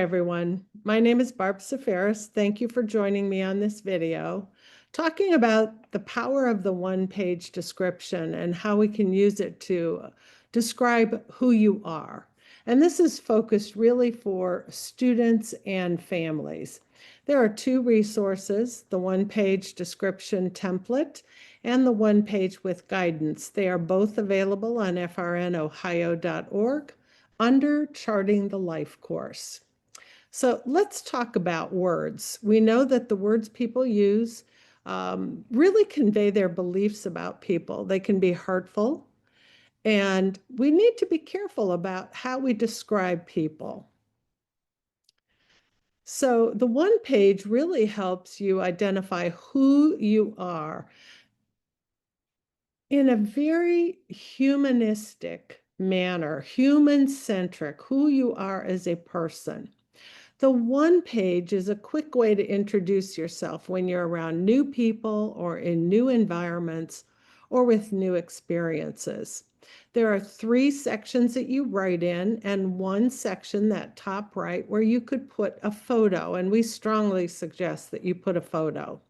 everyone. My name is Barb Safaris. Thank you for joining me on this video, talking about the power of the one-page description and how we can use it to describe who you are. And this is focused really for students and families. There are two resources, the one-page description template and the one-page with guidance. They are both available on frnohio.org under Charting the Life course. So let's talk about words. We know that the words people use really convey their beliefs about people. They can be hurtful, and we need to be careful about how we describe people. So the one page really helps you identify who you are in a very humanistic manner, human-centric, who you are as a person. The one page is a quick way to introduce yourself when you're around new people or in new environments or with new experiences. There are 3 sections that you write in and 1 section, that top right, where you could put a photo, and we strongly suggest that you put a photo.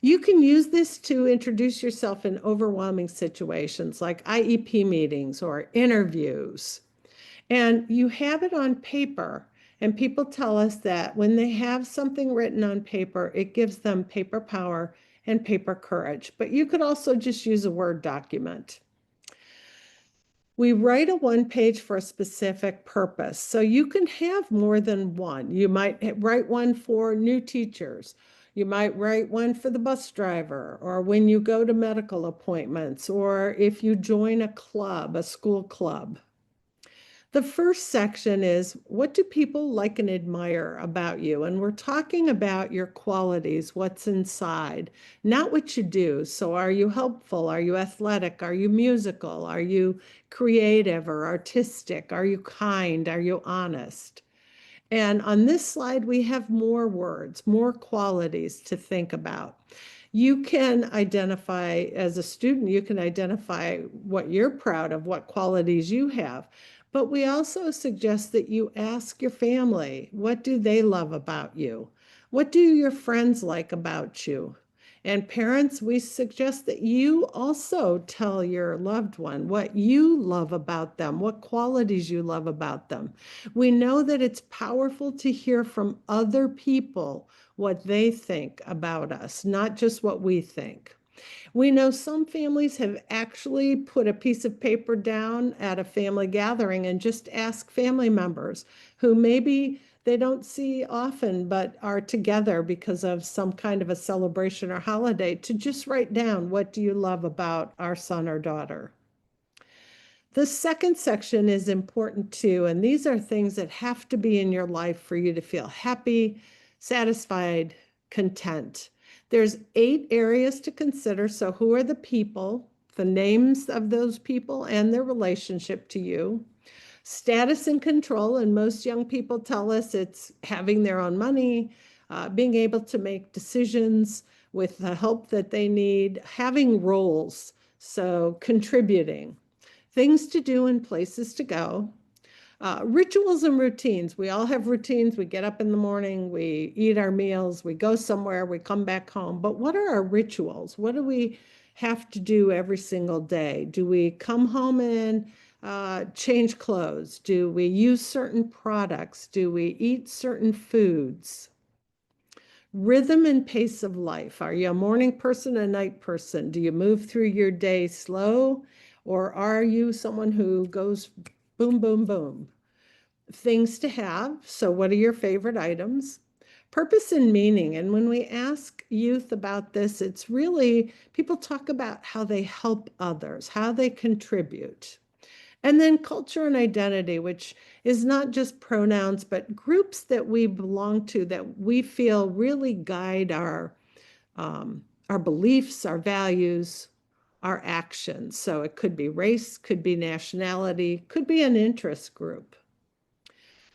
You can use this to introduce yourself in overwhelming situations like IEP meetings or interviews. And you have it on paper, and people tell us that when they have something written on paper, it gives them paper power and paper courage. But you could also just use a Word document. We write a one page for a specific purpose. So you can have more than one. You might write one for new teachers. You might write one for the bus driver, or when you go to medical appointments, or if you join a club, a school club. The first section is, what do people like and admire about you? And we're talking about your qualities, what's inside, not what you do. So are you helpful? Are you athletic? Are you musical? Are you creative or artistic? Are you kind? Are you honest? And on this slide, we have more words, more qualities to think about. You can identify, as a student, you can identify what you're proud of, what qualities you have. But we also suggest that you ask your family, what do they love about you? What do your friends like about you? And parents, we suggest that you also tell your loved one what you love about them, what qualities you love about them. We know that it's powerful to hear from other people what they think about us, not just what we think. We know some families have actually put a piece of paper down at a family gathering and just ask family members who maybe they don't see often but are together because of some kind of a celebration or holiday to just write down, what do you love about our son or daughter? The second section is important too, and these are things that have to be in your life for you to feel happy, satisfied, content. There's 8 areas to consider. So who are the people, the names of those people and their relationship to you? Status and control, and most young people tell us it's having their own money, being able to make decisions with the help that they need, having roles, so contributing, things to do and places to go. Rituals and routines. We all have routines. We get up in the morning, we eat our meals, we go somewhere, we come back home. But what are our rituals? What do we have to do every single day? Do we come home and change clothes? Do we use certain products? Do we eat certain foods? Rhythm and pace of life. Are you a morning person, a night person? Do you move through your day slow, or are you someone who goes boom, boom, boom? Things to have. So what are your favorite items? Purpose and meaning. And when we ask youth about this, it's really, people talk about how they help others, how they contribute. And then culture and identity, which is not just pronouns, but groups that we belong to that we feel really guide our beliefs, our values, our actions. So it could be race, could be nationality, could be an interest group.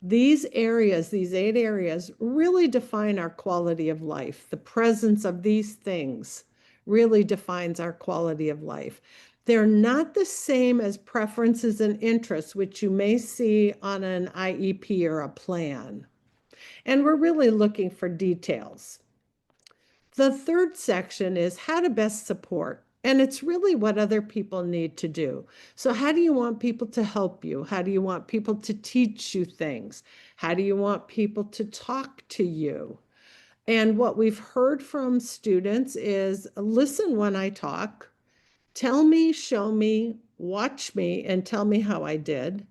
These areas, these 8 areas, really define our quality of life. The presence of these things really defines our quality of life. They're not the same as preferences and interests, which you may see on an IEP or a plan. And we're really looking for details. The third section is how to best support. And it's really what other people need to do. So, how do you want people to help you? How do you want people to teach you things? How do you want people to talk to you? And what we've heard from students is listen when I talk, tell me, show me, watch me, and tell me how I did.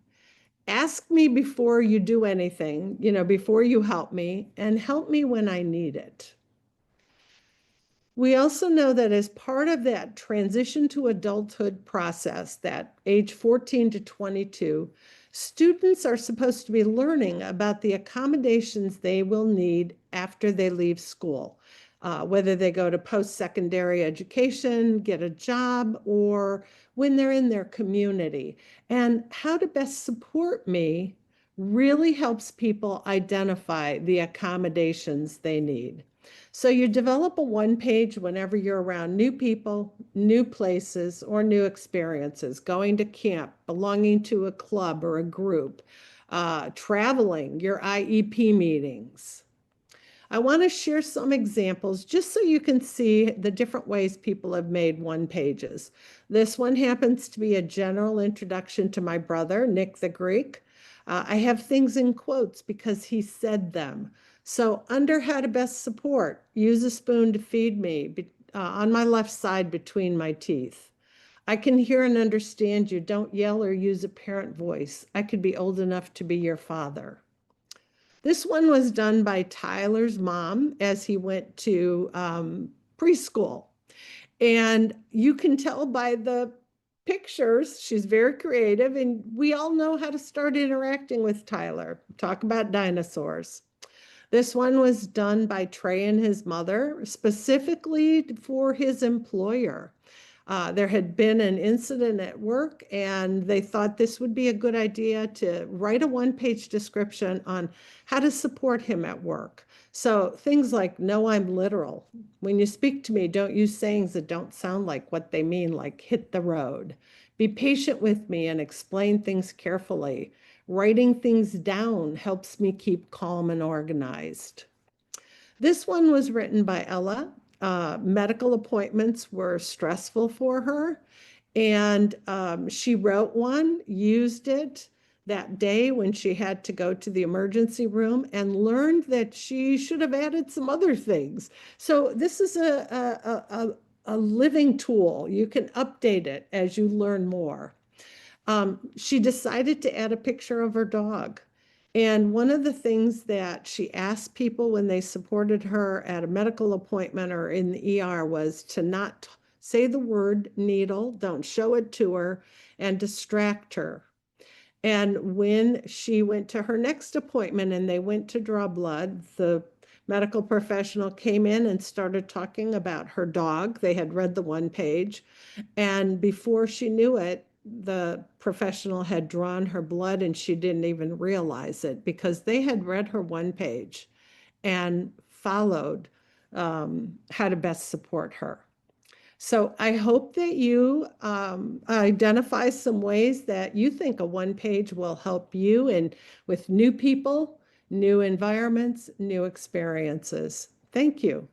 Ask me before you do anything, before you help me, and help me when I need it. We also know that as part of that transition to adulthood process, that age 14 to 22, students are supposed to be learning about the accommodations they will need after they leave school, whether they go to post-secondary education, get a job, or when they're in their community. And how to best support me really helps people identify the accommodations they need. So you develop a one page whenever you're around new people, new places, or new experiences, going to camp, belonging to a club or a group, traveling, your IEP meetings. I want to share some examples just so you can see the different ways people have made one pages. This one happens to be a general introduction to my brother, Nick the Greek. I have things in quotes because he said them. So under how to best support, use a spoon to feed me on my left side between my teeth. I can hear and understand you. Don't yell or use a parent voice. I could be old enough to be your father. This one was done by Tyler's mom as he went to preschool. And you can tell by the pictures, she's very creative, and we all know how to start interacting with Tyler. Talk about dinosaurs. This one was done by Trey and his mother, specifically for his employer. There had been an incident at work, and they thought this would be a good idea to write a one-page description on how to support him at work. So things like, no, I'm literal. When you speak to me, don't use sayings that don't sound like what they mean, like hit the road. Be patient with me and explain things carefully. Writing things down helps me keep calm and organized. This one was written by Ella. Medical appointments were stressful for her, and she wrote one, used it that day when she had to go to the emergency room, and learned that she should have added some other things. So this is a living tool. You can update it as you learn more. She decided to add a picture of her dog. And one of the things that she asked people when they supported her at a medical appointment or in the ER was to not say the word needle, don't show it to her, and distract her. And when she went to her next appointment and they went to draw blood, the medical professional came in and started talking about her dog. They had read the one page. And before she knew it, the professional had drawn her blood and she didn't even realize it because they had read her one page and followed how to best support her. So I hope that you identify some ways that you think a one page will help you and with new people, new environments, new experiences. Thank you.